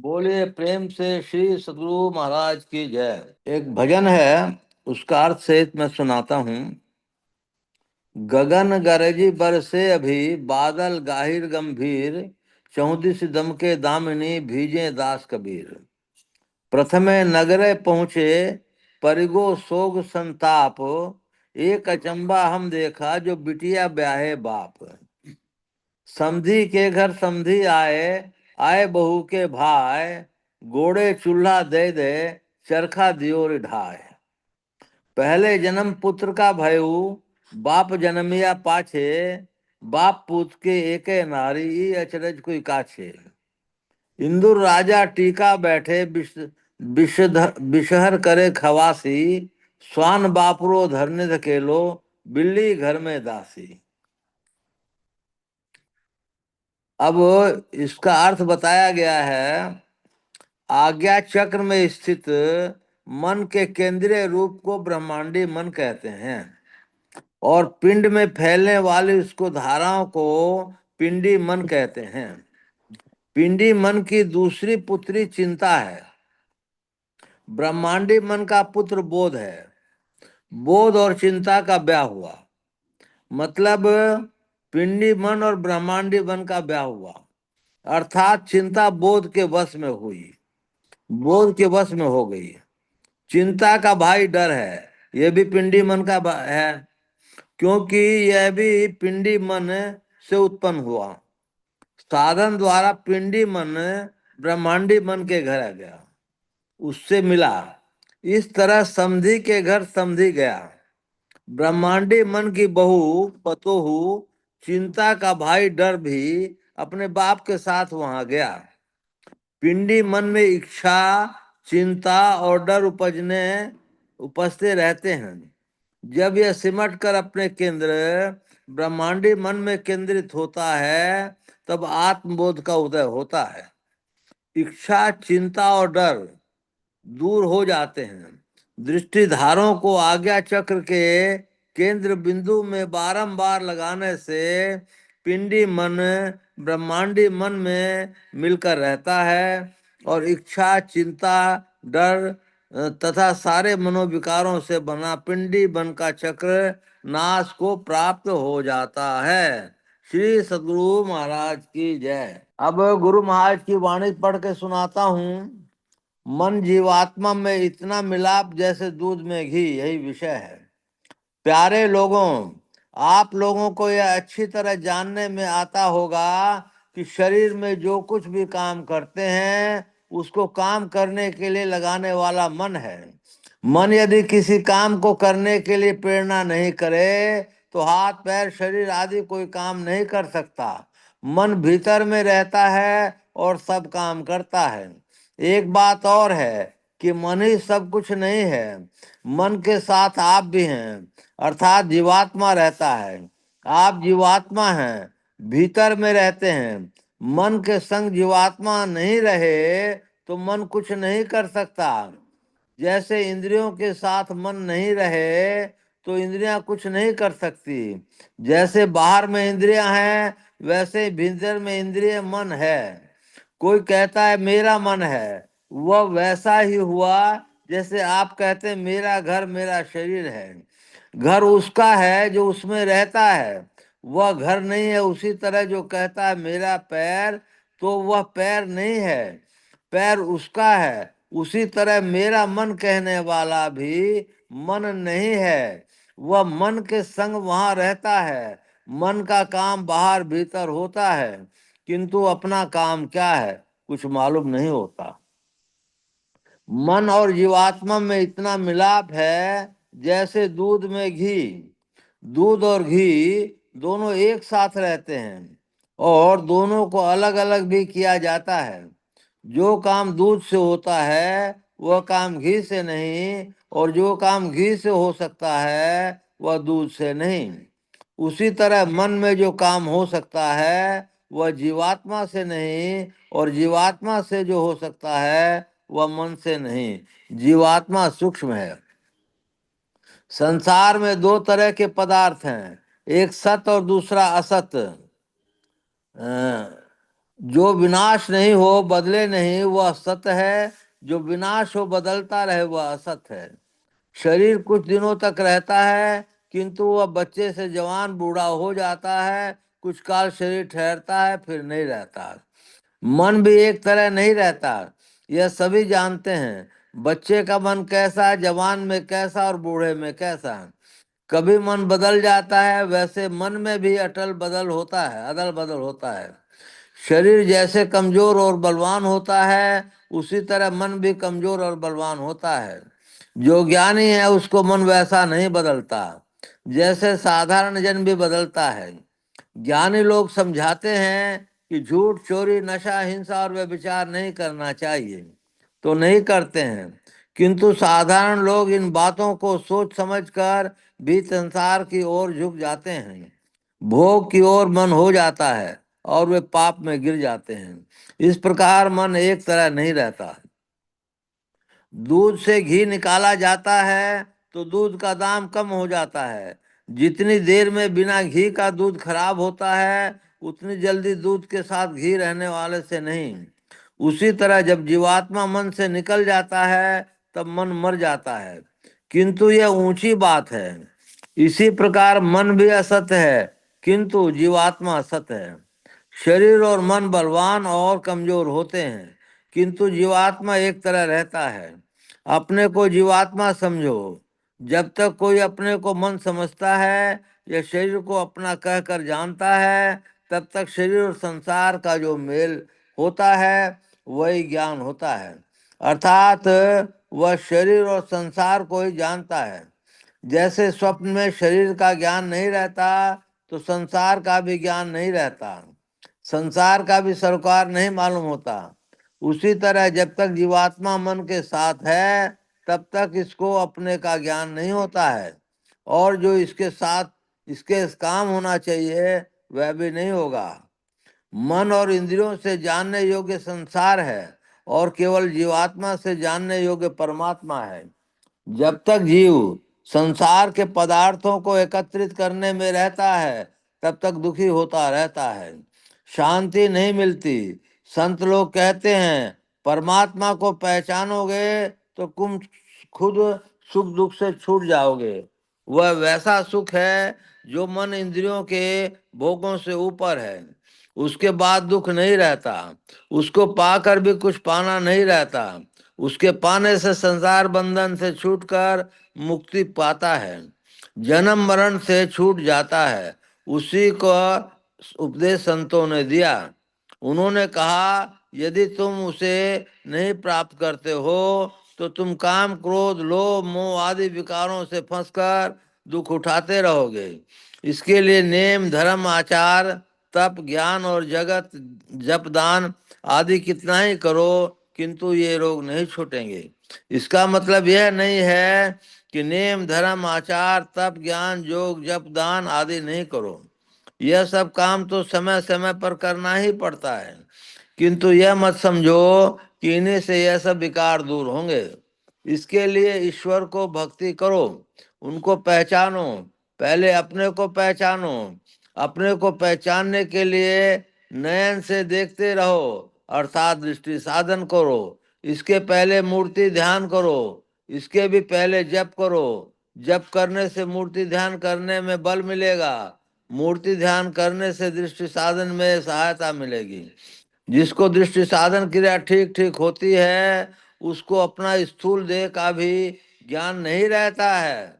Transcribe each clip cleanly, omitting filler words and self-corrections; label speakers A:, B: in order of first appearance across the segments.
A: बोलिए प्रेम से श्री सद्गुरु महाराज की जय। एक भजन है, उसका अर्थ सहित मैं सुनाता हूँ। गगन गरजी बरसे अभी, बादल गाहिर गंभीर, चौदिस दम के दामिनी भीजे दास कबीर। प्रथमे नगरे पहुँचे, परिगो सोग संताप, एक अचंबा हम देखा, जो बिटिया ब्याहे बाप। समधी के घर समधी आए, आए बहू के भाई, गोड़े चूल्हा दे दे, चरखा दियोर ढाए। पहले जन्म पुत्र का भयऊ, बाप जन्मिया पाछे, बाप पूत के एके नारी, ई अचरज कोई काछे। इंदुर राजा टीका बैठे, बिषहर करे खवासी, स्वान बापरो धरने धकेलो, बिल्ली घर में दासी। अब इसका अर्थ बताया गया है। आज्ञा चक्र में स्थित मन के केंद्रीय रूप को ब्रह्मांडी मन कहते हैं, और पिंड में फैलने वाली उसको धाराओं को पिंडी मन कहते हैं। पिंडी मन की दूसरी पुत्री चिंता है। ब्रह्मांडी मन का पुत्र बोध है। बोध और चिंता का ब्याह हुआ, मतलब पिंडी मन और ब्रह्मांडी मन का ब्याह हुआ, अर्थात चिंता बोध के वश में हुई, बोध के वश में हो गई। चिंता का भाई डर है, यह भी पिंडी मन का है, क्योंकि यह भी पिंडी मन से उत्पन्न हुआ। साधन द्वारा पिंडी मन ब्रह्मांडी मन के घर आ गया, उससे मिला। इस तरह समधी के घर समधी गया। ब्रह्मांडी मन की बहू पतोहू, चिंता का भाई डर भी अपने बाप के साथ वहां गया। पिंडी मन में इच्छा, चिंता और डर उपजते रहते हैं। जब यह सिमट कर अपने केंद्र ब्रह्मांडी मन में केंद्रित होता है, तब आत्मबोध का उदय होता है। इच्छा, चिंता और डर दूर हो जाते हैं। दृष्टिधारों को आज्ञा चक्र के केंद्र बिंदु में बारंबार लगाने से पिंडी मन ब्रह्मांडी मन में मिलकर रहता है, और इच्छा, चिंता, डर तथा सारे मनोविकारों से बना पिंडी मन का चक्र नाश को प्राप्त हो जाता है। श्री सद्गुरु महाराज की जय। अब गुरु महाराज की वाणी पढ़ के सुनाता हूँ। मन जीवात्मा में इतना मिलाप जैसे दूध में घी, यही विषय है। प्यारे लोगों, आप लोगों को यह अच्छी तरह जानने में आता होगा कि शरीर में जो कुछ भी काम करते हैं, उसको काम करने के लिए लगाने वाला मन है। मन यदि किसी काम को करने के लिए प्रेरणा नहीं करे, तो हाथ पैर शरीर आदि कोई काम नहीं कर सकता। मन भीतर में रहता है और सब काम करता है। एक बात और है कि मन ही सब कुछ नहीं है, मन के साथ आप भी हैं, अर्थात जीवात्मा रहता है। आप जीवात्मा हैं, भीतर में रहते हैं। मन के संग जीवात्मा नहीं रहे तो मन कुछ नहीं कर सकता। जैसे इंद्रियों के साथ मन नहीं रहे तो इंद्रियां कुछ नहीं कर सकती। जैसे बाहर में इंद्रियां हैं, वैसे भीतर में इंद्रिय मन है। कोई कहता है मेरा मन है, वह वैसा ही हुआ जैसे आप कहते हैं मेरा घर मेरा शरीर है। घर उसका है जो उसमें रहता है, वह घर नहीं है। उसी तरह जो कहता है मेरा पैर, तो वह पैर नहीं है, पैर उसका है। उसी तरह मेरा मन कहने वाला भी मन नहीं है, वह मन के संग वहां रहता है। मन का काम बाहर भीतर होता है, किंतु अपना काम क्या है कुछ मालूम नहीं होता। मन और जीवात्मा में इतना मिलाप है जैसे दूध में घी। दूध और घी दोनों एक साथ रहते हैं, और दोनों को अलग अलग भी किया जाता है। जो काम दूध से होता है वह काम घी से नहीं, और जो काम घी से हो सकता है वह दूध से नहीं। उसी तरह मन में जो काम हो सकता है वह जीवात्मा से नहीं, और जीवात्मा से जो हो सकता है वह मन से नहीं। जीवात्मा सूक्ष्म है। संसार में दो तरह के पदार्थ हैं, एक सत और दूसरा असत। जो विनाश नहीं हो, बदले नहीं, वह सत है। जो विनाश हो, बदलता रहे, वह असत है। शरीर कुछ दिनों तक रहता है, किंतु वह बच्चे से जवान बूढ़ा हो जाता है। कुछ काल शरीर ठहरता है, फिर नहीं रहता। मन भी एक तरह नहीं रहता, यह सभी जानते हैं। बच्चे का मन कैसा, जवान में कैसा और बूढ़े में कैसा। कभी मन बदल जाता है, वैसे मन में भी अदल बदल होता है। शरीर जैसे कमजोर और बलवान होता है, उसी तरह मन भी कमजोर और बलवान होता है। जो ज्ञानी है, उसको मन वैसा नहीं बदलता, जैसे साधारण जन भी बदलता है। ज्ञानी लोग समझाते हैं कि झूठ, चोरी, नशा, हिंसा और व्यभिचार नहीं करना चाहिए, तो नहीं करते हैं। किंतु साधारण लोग इन बातों को सोच समझकर भी संसार की ओर झुक जाते हैं। भोग की ओर मन हो जाता है और वे पाप में गिर जाते हैं। इस प्रकार मन एक तरह नहीं रहता। दूध से घी निकाला जाता है तो दूध का दाम कम हो जाता है। जितनी देर में बिना घी का दूध खराब होता है, उतनी जल्दी दूध के साथ घी रहने वाले से नहीं। उसी तरह जब जीवात्मा मन से निकल जाता है, तब मन मर जाता है। किंतु यह ऊंची बात है। इसी प्रकार मन भी असत है, किंतु जीवात्मा असत है। शरीर और मन बलवान और कमजोर होते हैं, किंतु जीवात्मा एक तरह रहता है। अपने को जीवात्मा समझो। जब तक कोई अपने को मन समझता है या शरीर को अपना कहकर जानता है, तब तक शरीर और संसार का जो मेल होता है, वही ज्ञान होता है। अर्थात वह शरीर और संसार को ही जानता है। जैसे स्वप्न में शरीर का ज्ञान नहीं रहता, तो संसार का भी ज्ञान नहीं रहता, संसार का भी सरोकार नहीं मालूम होता। उसी तरह जब तक जीवात्मा मन के साथ है, तब तक इसको अपने का ज्ञान नहीं होता है, और जो इसके साथ इसके काम होना चाहिए, वह भी नहीं होगा। मन और इंद्रियों से जानने योग्य संसार है, और केवल जीवात्मा से जानने योग्य परमात्मा है। जब तक जीव संसार के पदार्थों को एकत्रित करने में रहता है, तब तक दुखी होता रहता है, शांति नहीं मिलती। संत लोग कहते हैं, परमात्मा को पहचानोगे तो तुम खुद सुख दुख से छूट जाओगे। वह वैसा सुख है जो मन इंद्रियों के भोगों से ऊपर है। उसके बाद दुख नहीं रहता, उसको पाकर भी कुछ पाना नहीं रहता। उसके पाने से संसार बंधन से छूटकर मुक्ति पाता है, जन्म मरण से छूट जाता है। उसी को उपदेश संतों ने दिया। उन्होंने कहा, यदि तुम उसे नहीं प्राप्त करते हो, तो तुम काम, क्रोध, लोभ, मोह आदि विकारों से फंसकर दुख उठाते रहोगे। इसके लिए नेम, धर्म, आचार, तप, ज्ञान और जगत जप, दान आदि कितना ही करो, किंतु ये रोग नहीं छूटेंगे। इसका मतलब यह नहीं है कि नेम, धर्म, आचार, तप, ज्ञान, योग, जप, दान आदि नहीं करो। यह सब काम तो समय समय पर करना ही पड़ता है, किंतु यह मत समझो कि इन्हीं से यह सब विकार दूर होंगे। इसके लिए ईश्वर को भक्ति करो, उनको पहचानो। पहले अपने को पहचानो। अपने को पहचानने के लिए नयन से देखते रहो, अर्थात दृष्टि साधन करो। इसके पहले मूर्ति ध्यान करो, इसके भी पहले जप करो। जप करने से मूर्ति ध्यान करने में बल मिलेगा, मूर्ति ध्यान करने से दृष्टि साधन में सहायता मिलेगी। जिसको दृष्टि साधन क्रिया ठीक ठीक होती है, उसको अपना स्थूल देह का भी ज्ञान नहीं रहता है।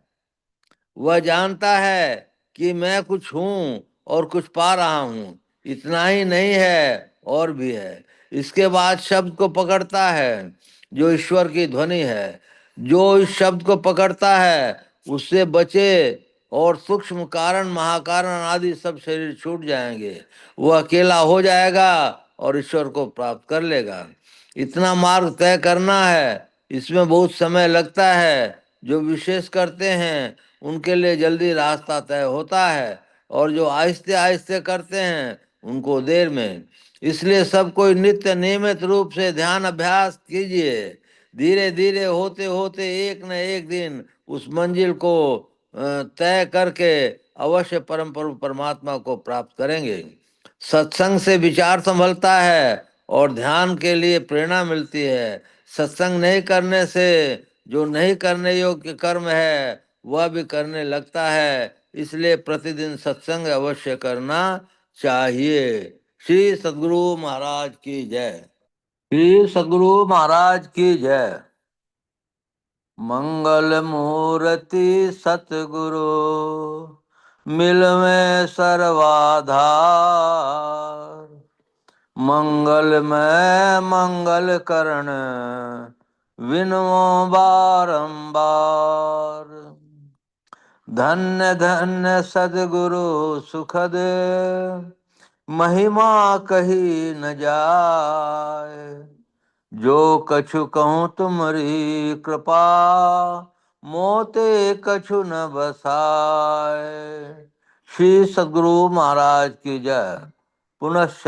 A: वह जानता है कि मैं कुछ हूं और कुछ पा रहा हूं। इतना ही नहीं है, और भी है। इसके बाद शब्द को पकड़ता है, जो ईश्वर की ध्वनि है। जो इस शब्द को पकड़ता है, उससे बचे, और सूक्ष्म कारण, महाकारण आदि सब शरीर छूट जाएंगे। वह अकेला हो जाएगा और ईश्वर को प्राप्त कर लेगा। इतना मार्ग तय करना है, इसमें बहुत समय लगता है। जो विशेष करते हैं, उनके लिए जल्दी रास्ता तय होता है, और जो आहिस्ते आहिस्ते करते हैं, उनको देर में। इसलिए सब कोई नित्य नियमित रूप से ध्यान अभ्यास कीजिए। धीरे धीरे होते होते एक न एक दिन उस मंजिल को तय करके अवश्य परम परमात्मा को प्राप्त करेंगे। सत्संग से विचार संभलता है और ध्यान के लिए प्रेरणा मिलती है। सत्संग नहीं करने से जो नहीं करने योग्य कर्म है वह भी करने लगता है। इसलिए प्रतिदिन सत्संग अवश्य करना चाहिए। श्री सद्गुरु महाराज की जय। श्री सद्गुरु महाराज की जय। मंगल मूर्ति सतगुरु मिलवे सर्वाधार। मंगल में मंगल करण विनमो बारंबार। धन्य धन्य सद्गुरु सुखद महिमा कही न जाए। जो कछु कहूँ तुमरी कृपा मोते कछु न बसाए। श्री सद्गुरु महाराज की जय। पुनश्च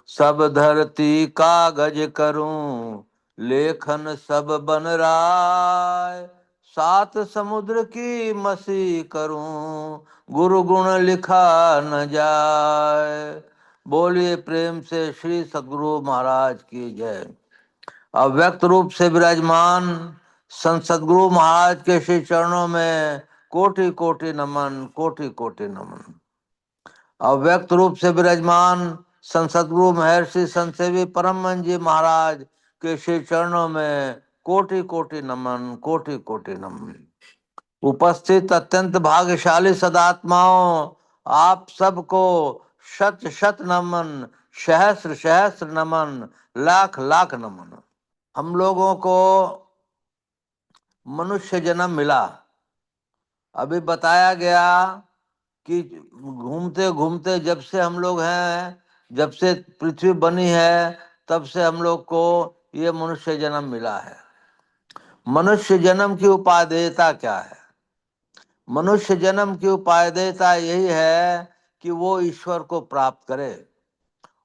A: सब धरती कागज करूं लेखन सब बन राय। सात समुद्र की मसी करूं गुरु गुण लिखा न जाए। बोलिए प्रेम से श्री सद्गुरु महाराज की जय। अव्यक्त रूप से विराजमान संत सद्गुरु महाराज के श्री चरणों में कोटि कोटि नमन, कोटि कोटि नमन। अव्यक्त रूप से विराजमान संत सद्गुरु महर्षि संत सेवी परम जी महाराज के श्री चरणों में कोटि कोटि नमन, कोटि कोटि नमन। उपस्थित अत्यंत भाग्यशाली सदात्माओं, आप सबको शत शत नमन, सहस्र सहस्र नमन, लाख लाख नमन। हम लोगों को मनुष्य जन्म मिला। अभी बताया गया कि घूमते घूमते जब से हम लोग हैं, जब से पृथ्वी बनी है, तब से हम लोग को ये मनुष्य जन्म मिला है। मनुष्य जन्म की उपादेयता क्या है? मनुष्य जन्म की उपादेयता यही है कि वो ईश्वर को प्राप्त करे।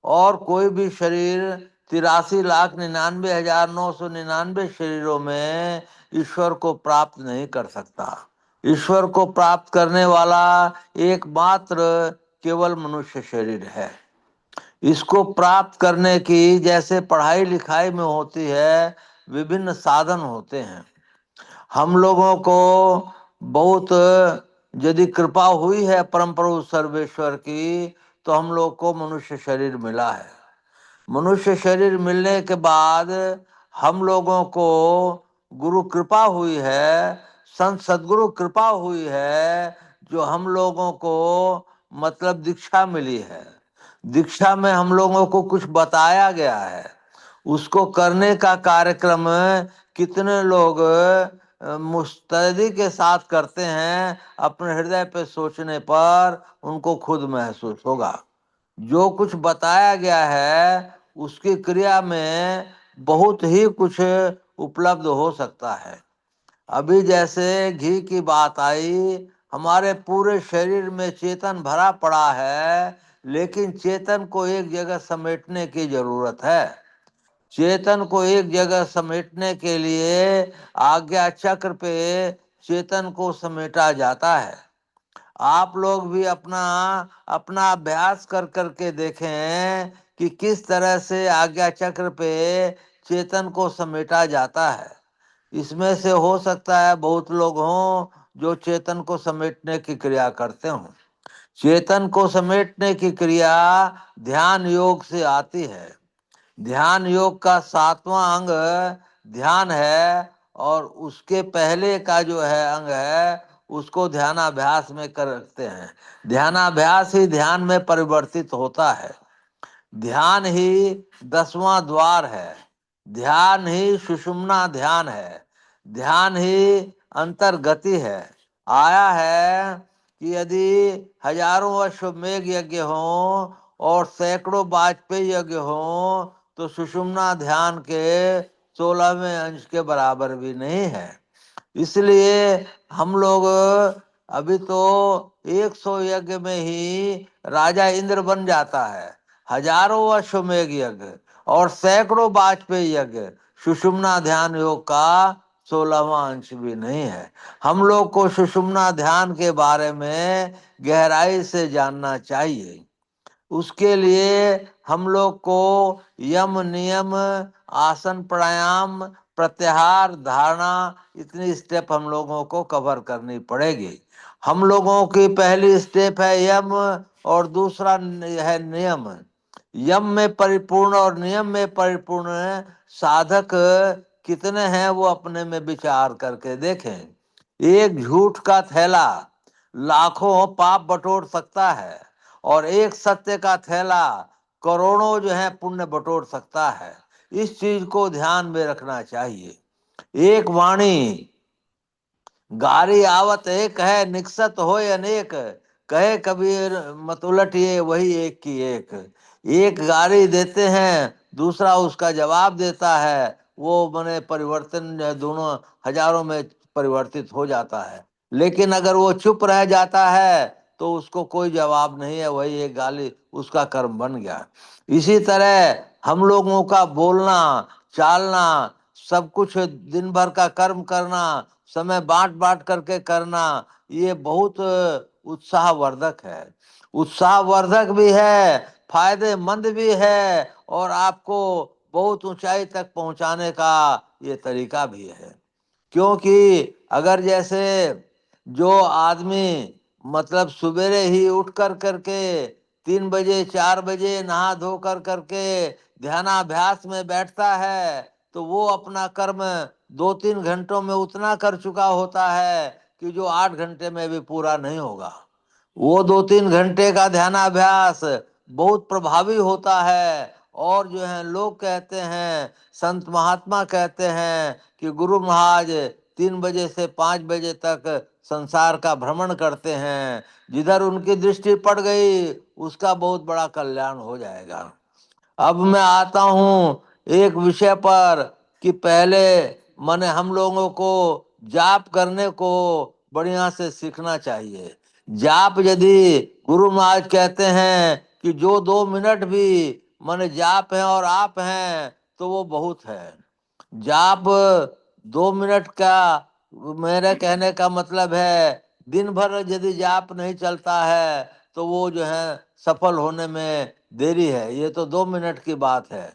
A: और कोई भी शरीर 83,99,999 शरीरों में ईश्वर को प्राप्त नहीं कर सकता। ईश्वर को प्राप्त करने वाला एकमात्र केवल मनुष्य शरीर है। इसको प्राप्त करने की जैसे पढ़ाई लिखाई में होती है, विभिन्न साधन होते हैं। हम लोगों को बहुत यदि कृपा हुई है परम प्रभु सर्वेश्वर की, तो हम लोग को मनुष्य शरीर मिला है। मनुष्य शरीर मिलने के बाद हम लोगों को गुरु कृपा हुई है, संत सद्गुरु कृपा हुई है, जो हम लोगों को मतलब दीक्षा मिली है। दीक्षा में हम लोगों को कुछ बताया गया है, उसको करने का कार्यक्रम कितने लोग मुस्तैदी के साथ करते हैं, अपने हृदय पे सोचने पर उनको खुद महसूस होगा। जो कुछ बताया गया है उसकी क्रिया में बहुत ही कुछ उपलब्ध हो सकता है। अभी जैसे घी की बात आई, हमारे पूरे शरीर में चेतन भरा पड़ा है, लेकिन चेतन को एक जगह समेटने की जरूरत है। चेतन को एक जगह समेटने के लिए आज्ञा चक्र पे चेतन को समेटा जाता है। आप लोग भी अपना अपना अभ्यास कर करके देखें कि किस तरह से आज्ञा चक्र पे चेतन को समेटा जाता है। इसमें से हो सकता है बहुत लोग हों जो चेतन को समेटने की क्रिया करते हों। चेतन को समेटने की क्रिया ध्यान योग से आती है। ध्यान योग का 7वां अंग ध्यान है, और उसके पहले का जो है अंग है उसको ध्यानाभ्यास में करते हैं। ध्यानाभ्यास ही ध्यान में परिवर्तित होता है। ध्यान ही 10वां द्वार है। ध्यान ही सुषुम्ना ध्यान है। ध्यान ही अंतर्गति है। आया है कि यदि हजारों अश्वमेघ यज्ञ हो और सैकड़ों वाजपेयी यज्ञ हो, तो सुषुम्ना ध्यान के 16वें अंश के बराबर भी नहीं है। इसलिए हम लोग अभी तो 100 यज्ञ में ही राजा इंद्र बन जाता है। हजारों अश्वमेघ यज्ञ और सैकड़ों वाजपेयी यज्ञ सुषुम्ना ध्यान योग का 16वां अंश भी नहीं है। हम लोग को सुषुम्ना ध्यान के बारे में गहराई से जानना चाहिए। उसके लिए हम लोग को यम नियम, आसन, प्राणायाम, प्रत्याहार, धारणा, इतनी स्टेप हम लोगों को कवर करनी पड़ेगी। हम लोगों की पहली स्टेप है यम और दूसरा है नियम। यम में परिपूर्ण और नियम में परिपूर्ण साधक कितने हैं वो अपने में विचार करके देखें। एक झूठ का थैला लाखों पाप बटोर सकता है और एक सत्य का थैला करोड़ों जो है पुण्य बटोर सकता है। इस चीज को ध्यान में रखना चाहिए। एक वाणी गारी आवत एक है, निकसत होय अनेक, कहे कबीर मत उलटिए वही एक की एक। एक गारी देते हैं, दूसरा उसका जवाब देता है, वो मने परिवर्तन दोनों हजारों में परिवर्तित हो जाता है। लेकिन अगर वो चुप रह जाता है तो उसको कोई जवाब नहीं है, वही एक गाली उसका कर्म बन गया। इसी तरह हम लोगों का बोलना, चालना, सब कुछ दिन भर का कर्म करना, समय बांट बांट करके करना, ये बहुत उत्साहवर्धक है। उत्साहवर्धक भी है, फायदेमंद भी है, और आपको बहुत ऊंचाई तक पहुंचाने का ये तरीका भी है। क्योंकि अगर जैसे जो आदमी मतलब सवेरे ही उठ कर करके 3 बजे 4 बजे नहा धो कर करके ध्यानाभ्यास में बैठता है, तो वो अपना कर्म 2-3 घंटों में उतना कर चुका होता है कि जो 8 घंटे में भी पूरा नहीं होगा। वो 2-3 घंटे का ध्यानाभ्यास बहुत प्रभावी होता है। और जो है लोग कहते हैं, संत महात्मा कहते हैं कि गुरु महाराज 3 बजे से 5 बजे तक संसार का भ्रमण करते हैं, जिधर उनकी दृष्टि पड़ गई उसका बहुत बड़ा कल्याण हो जाएगा। अब मैं आता हूँ एक विषय पर कि पहले माने हम लोगों को जाप करने को बढ़िया से सीखना चाहिए। जाप यदि गुरु महाराज कहते हैं कि जो 2 मिनट भी माने जाप है और आप हैं तो वो बहुत है। जाप 2 मिनट का, मेरे कहने का मतलब है दिन भर यदि जाप नहीं चलता है तो वो जो है सफल होने में देरी है। ये तो 2 मिनट की बात है।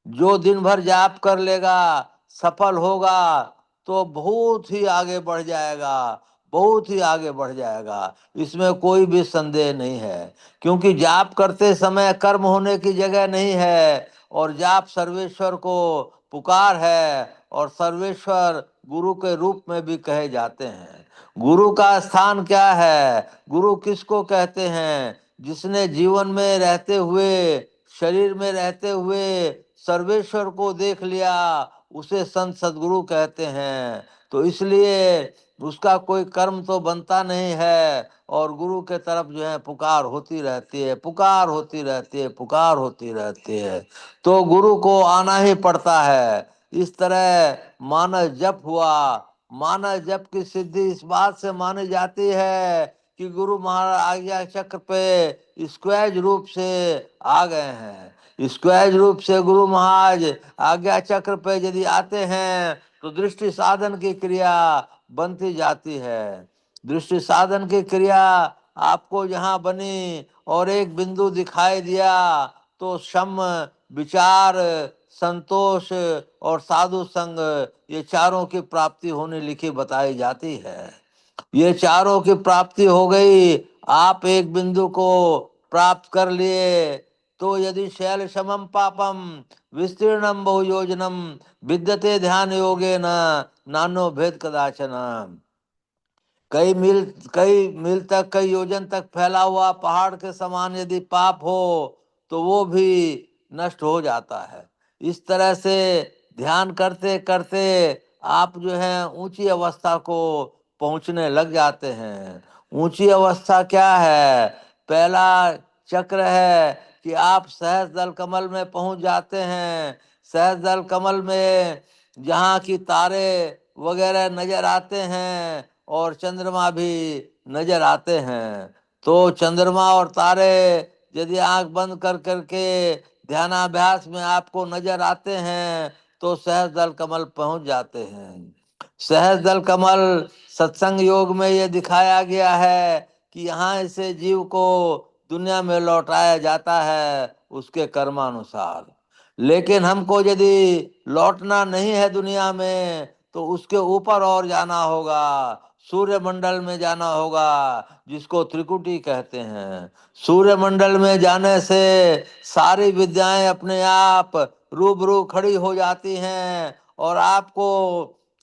A: जो दिन भर जाप कर लेगा, सफल होगा, तो बहुत ही आगे बढ़ जाएगा, बहुत ही आगे बढ़ जाएगा। इसमें कोई भी संदेह नहीं है। क्योंकि जाप करते समय कर्म होने की जगह नहीं है, और जाप सर्वेश्वर को पुकार है, और सर्वेश्वर गुरु के रूप में भी कहे जाते हैं। गुरु का स्थान क्या है? गुरु किसको कहते हैं? जिसने जीवन में रहते हुए, शरीर में रहते हुए सर्वेश्वर को देख लिया, उसे संत सदगुरु कहते हैं। तो इसलिए उसका कोई कर्म तो बनता नहीं है, और गुरु के तरफ जो है पुकार होती रहती है, पुकार होती रहती है, पुकार होती रहती है। तो गुरु को आना ही पड़ता है। इस तरह मानव जप हुआ। मानव जप की सिद्धि इस बात से मानी जाती है कि गुरु महाराज आज्ञा चक्र पे स्क्वैज रूप से आ गए हैं। स्क्वैज रूप से गुरु महाराज आज्ञा चक्र पे यदि आते हैं तो दृष्टि साधन की क्रिया बनती जाती है। दृष्टि साधन की क्रिया आपको जहाँ बनी और एक बिंदु दिखाई दिया, तो सम, विचार, संतोष और साधु संग, ये चारों की प्राप्ति होने लिखी बताई जाती है। ये चारों की प्राप्ति हो गई, आप एक बिंदु को प्राप्त कर लिए, तो यदि शैल समम पापम विस्तीर्णम बहु योजनम विद्यते ध्यान योगे न नानो भेद कदाचन। कई मील तक, कई योजन तक फैला हुआ पहाड़ के समान यदि पाप हो तो वो भी नष्ट हो जाता है। इस तरह से ध्यान करते करते आप जो है ऊंची अवस्था को पहुंचने लग जाते हैं। ऊंची अवस्था क्या है? पहला चक्र है कि आप सहज दल कमल में पहुंच जाते हैं। सहज दल कमल में जहाँ की तारे वगैरह नजर आते हैं और चंद्रमा भी नजर आते हैं। तो चंद्रमा और तारे यदि आंख बंद कर करके ध्यानाभ्यास में आपको नजर आते हैं तो सहज दल कमल पहुंच जाते हैं। सहज दल कमल सत्संग योग में ये दिखाया गया है कि यहाँ से जीव को दुनिया में लौटाया जाता है उसके कर्मानुसार। लेकिन हमको यदि लौटना नहीं है दुनिया में, तो उसके ऊपर और जाना होगा, सूर्य मंडल में जाना होगा, जिसको त्रिकुटी कहते हैं। सूर्य मंडल में जाने से सारी विद्याएं अपने आप रूबरू खड़ी हो जाती हैं और आपको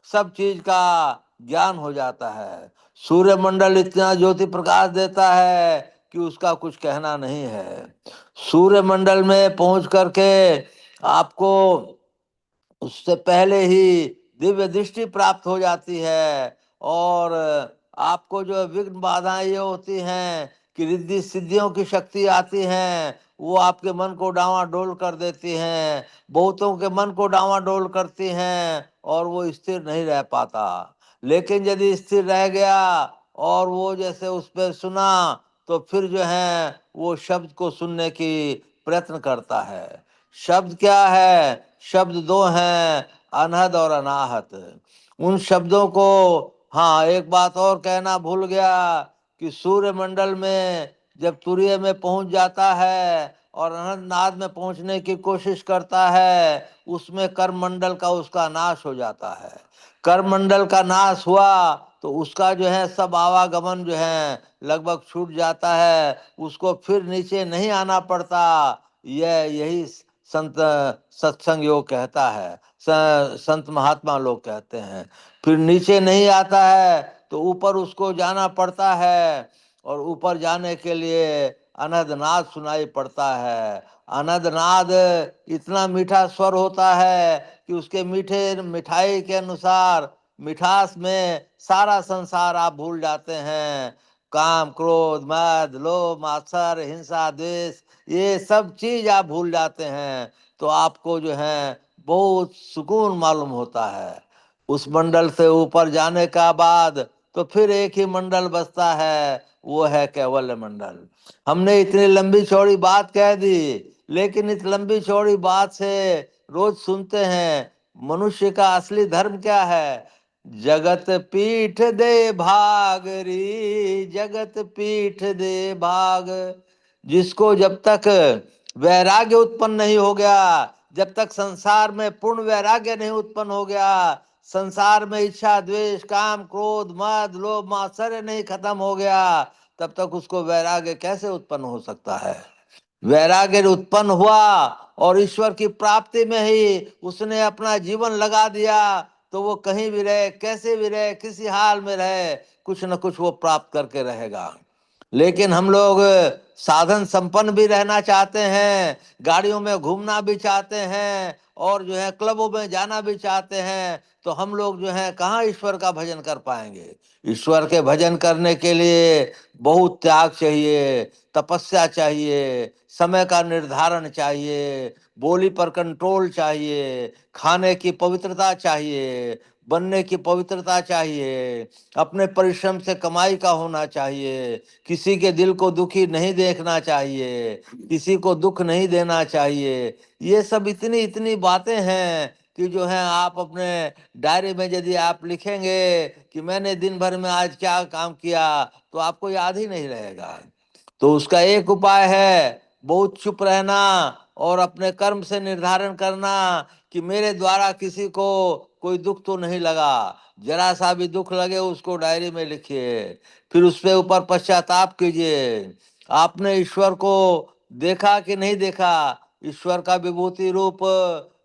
A: सब चीज का ज्ञान हो जाता है। सूर्य मंडल इतना ज्योति प्रकाश देता है कि उसका कुछ कहना नहीं है। सूर्य मंडल में पहुंच करके आपको उससे पहले ही दिव्य दृष्टि प्राप्त हो जाती है। और आपको जो विघ्न बाधाएं ये होती हैं कि रिद्धि सिद्धियों की शक्ति आती हैं, वो आपके मन को डांवाडोल कर देती हैं, बहुतों के मन को डांवाडोल करती हैं और वो स्थिर नहीं रह पाता। लेकिन यदि स्थिर रह गया और वो जैसे उस पर सुना, तो फिर जो है वो शब्द को सुनने की प्रयत्न करता है। शब्द क्या है? शब्द दो हैं, अनहद और अनाहत। उन शब्दों को, हाँ एक बात और कहना भूल गया कि सूर्य मंडल में जब तुरीय में पहुंच जाता है और अनंत नाद में पहुंचने की कोशिश करता है, उसमें कर्म मंडल का उसका नाश हो जाता है। कर्म मंडल का नाश हुआ तो उसका जो है सब आवागमन जो है लगभग छूट जाता है, उसको फिर नीचे नहीं आना पड़ता। यही संत सत्संग योग कहता है, संत महात्मा लोग कहते हैं। फिर नीचे नहीं आता है तो ऊपर उसको जाना पड़ता है, और ऊपर जाने के लिए अनहद नाद सुनाई पड़ता है। अनहद नाद इतना मीठा स्वर होता है कि उसके मीठे मिठाई के अनुसार मिठास में सारा संसार आप भूल जाते हैं। काम, क्रोध, मद, लोभ, मात्सर्य, हिंसा, द्वेष, ये सब चीज आप भूल जाते हैं। तो आपको जो है बहुत सुकून मालूम होता है। उस मंडल से ऊपर जाने का बाद तो फिर एक ही मंडल बचता है, वो है कैवल्य मंडल। हमने इतनी लंबी चौड़ी बात कह दी, लेकिन इस लंबी चौड़ी बात से रोज सुनते हैं मनुष्य का असली धर्म क्या है? जगत पीठ दे भागरी, जगत पीठ दे भाग। जिसको जब तक वैराग्य उत्पन्न नहीं हो गया, जब तक संसार में पूर्ण वैराग्य नहीं उत्पन्न हो गया, संसार में इच्छा, द्वेष, काम, क्रोध, मद, लोभ, मात्सर्य नहीं खत्म हो गया, तब तक उसको वैराग्य कैसे उत्पन्न हो सकता है? वैराग्य उत्पन्न हुआ और ईश्वर की प्राप्ति में ही उसने अपना जीवन लगा दिया, तो वो कहीं भी रहे, कैसे भी रहे, किसी हाल में रहे, कुछ न कुछ वो प्राप्त करके रहेगा। लेकिन हम लोग साधन संपन्न भी रहना चाहते हैं, गाड़ियों में घूमना भी चाहते हैं, और जो है क्लबों में जाना भी चाहते हैं, तो हम लोग जो है कहाँ ईश्वर का भजन कर पाएंगे? ईश्वर के भजन करने के लिए बहुत त्याग चाहिए, तपस्या चाहिए, समय का निर्धारण चाहिए, बोली पर कंट्रोल चाहिए, खाने की पवित्रता चाहिए, बनने की पवित्रता चाहिए, अपने परिश्रम से कमाई का होना चाहिए, किसी के दिल को दुखी नहीं देखना चाहिए, किसी को दुख नहीं देना चाहिए। ये सब इतनी इतनी बातें हैं कि जो है आप अपने डायरी में यदि आप लिखेंगे कि मैंने दिन भर में आज क्या काम किया, तो आपको याद ही नहीं रहेगा। तो उसका एक उपाय है बहुत चुप रहना और अपने कर्म से निर्धारण करना कि मेरे द्वारा किसी को कोई दुख तो नहीं लगा। जरा सा भी दुख लगे उसको डायरी में लिखिए, फिर उसके ऊपर पश्चाताप कीजिए। आपने ईश्वर को देखा कि नहीं देखा? ईश्वर का विभूति रूप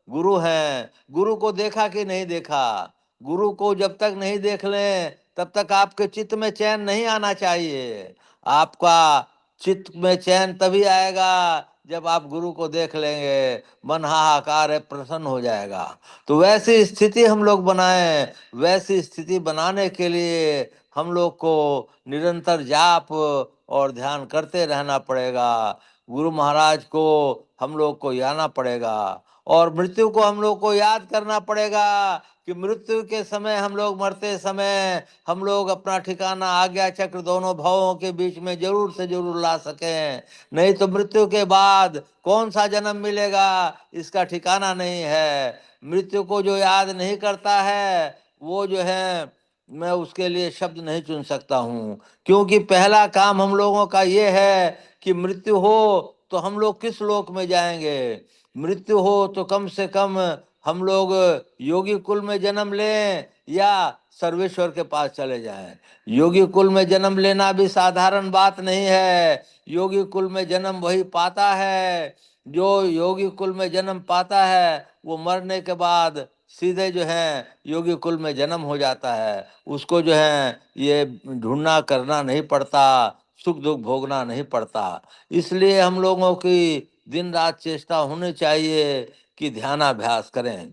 A: गुरु है, गुरु को देखा कि नहीं देखा? गुरु को जब तक नहीं देख लें तब तक आपके चित्त में चैन नहीं आना चाहिए। आपका चित्त में चैन तभी आएगा जब आप गुरु को देख लेंगे, मन हाहाकार है, प्रसन्न हो जाएगा। तो वैसी स्थिति हम लोग बनाएं। वैसी स्थिति बनाने के लिए हम लोग को निरंतर जाप और ध्यान करते रहना पड़ेगा। गुरु महाराज को हम लोग को आना पड़ेगा, और मृत्यु को हम लोग को याद करना पड़ेगा कि मृत्यु के समय, हम लोग मरते समय, हम लोग अपना ठिकाना आज्ञा चक्र दोनों भावों के बीच में जरूर से जरूर ला सकें। नहीं तो मृत्यु के बाद कौन सा जन्म मिलेगा इसका ठिकाना नहीं है। मृत्यु को जो याद नहीं करता है वो जो है मैं उसके लिए शब्द नहीं चुन सकता हूँ, क्योंकि पहला काम हम लोगों का ये है कि मृत्यु हो तो हम लोग किस लोक में जाएंगे। मृत्यु हो तो कम से कम हम लोग योगी कुल में जन्म लें या सर्वेश्वर के पास चले जाएं। योगी कुल में जन्म लेना भी साधारण बात नहीं है। योगी कुल में जन्म वही पाता है जो योगी कुल में जन्म पाता है, वो मरने के बाद सीधे जो है योगी कुल में जन्म हो जाता है। उसको जो है ये ढूंढना करना नहीं पड़ता, सुख दुख भोगना नहीं पड़ता। इसलिए हम लोगों की दिन रात चेष्टा होनी चाहिए कि ध्यानाभ्यास करें।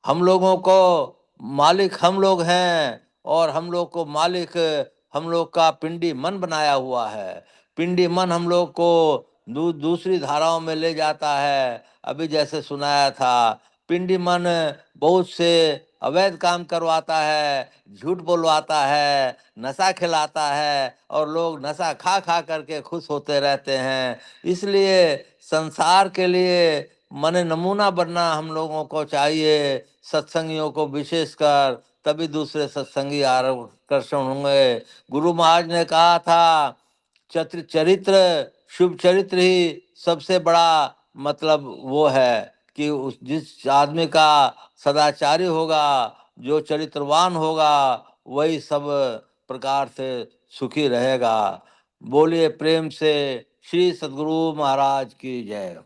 A: हम लोगों को मालिक हम लोग हैं, और हम लोग को मालिक हम लोग का पिंडी मन बनाया हुआ है। पिंडी मन हम लोग को दूसरी धाराओं में ले जाता है। अभी जैसे सुनाया था, पिंडी मन बहुत से अवैध काम करवाता है, झूठ बोलवाता है, नशा खिलाता है, और लोग नशा खा खा करके खुश होते रहते हैं। इसलिए संसार के लिए माने नमूना बनना हम लोगों को चाहिए, सत्संगियों को विशेषकर, तभी दूसरे सत्संगी आकर्षण होंगे। गुरु महाराज ने कहा था, चरित्र, शुभ चरित्र ही सबसे बड़ा मतलब वो है कि उस जिस आदमी का सदाचारी होगा, जो चरित्रवान होगा, वही सब प्रकार से सुखी रहेगा। बोलिए प्रेम से श्री सद्गुरु महाराज की जय।